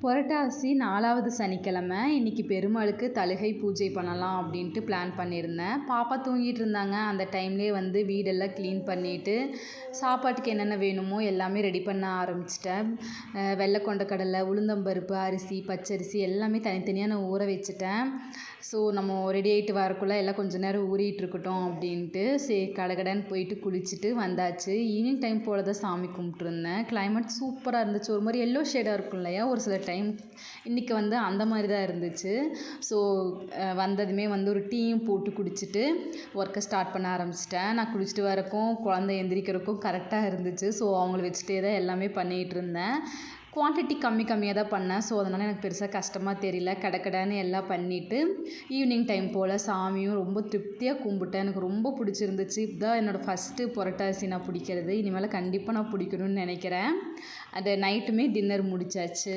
புரட்டாசி 4வது சனிக்கிழமை இன்றைக்கி பெருமாளுக்கு தலிகை பூஜை பண்ணலாம் அப்படின்ட்டு பிளான் பண்ணியிருந்தேன். பாப்பா தூங்கிட்டு இருந்தாங்க. அந்த டைம்லேயே வந்து வீடெல்லாம் க்ளீன் பண்ணிவிட்டு சாப்பாட்டுக்கு என்னென்ன வேணுமோ எல்லாமே ரெடி பண்ண ஆரம்பிச்சிட்டேன். வெள்ளை கொண்டக்கடலை, உளுந்தம்பருப்பு, அரிசி, பச்சரிசி எல்லாமே தனித்தனியாக நான் ஊற வச்சுட்டேன். ஸோ நம்ம ரெடி ஆகிட்டு வரக்குள்ளே எல்லாம் கொஞ்சம் நேரம் ஊறிட்டு இருக்கட்டும் அப்படின்ட்டு சரி கடகடன்னு போயிட்டு குளிச்சுட்டு வந்தாச்சு. ஈவினிங் டைம் போல் தான் சாமி கும்பிட்டுருந்தேன். கிளைமேட் சூப்பராக இருந்துச்சு. ஒரு மாதிரி எல்லோ ஷேடாக இருக்கும் இல்லையா, ஒரு சில டைம் இன்றைக்கி வந்து அந்த மாதிரி தான் இருந்துச்சு. ஸோ வந்ததுமே வந்து ஒரு டீயும் போட்டு குடிச்சிட்டு ஒர்க்கை ஸ்டார்ட் பண்ண ஆரம்பிச்சிட்டேன். நான் குளிச்சுட்டு வரக்கும் குழந்தை எந்திரிக்கிறக்கும் கரெக்டாக இருந்துச்சு. ஸோ அவங்கள வச்சுட்டே தான் எல்லாமே பண்ணிகிட்டு இருந்தேன். குவான்டிட்டி கம்மியாக தான் பண்ணேன். ஸோ அதனால் எனக்கு பெருசாக கஷ்டமாக தெரியல. கடகடன்னு எல்லாம் பண்ணிவிட்டு ஈவினிங் டைம் போல் சாமியும் ரொம்ப திருப்தியாக கும்பிட்டேன். எனக்கு ரொம்ப பிடிச்சிருந்துச்சு. இதுதான் என்னோடய ஃபஸ்ட்டு புரட்டாசி நான் பிடிக்கிறது. இனிமேல் கண்டிப்பாக நான் பிடிக்கணும்னு நினைக்கிறேன். அது நைட்டுமே டின்னர் முடிச்சாச்சு.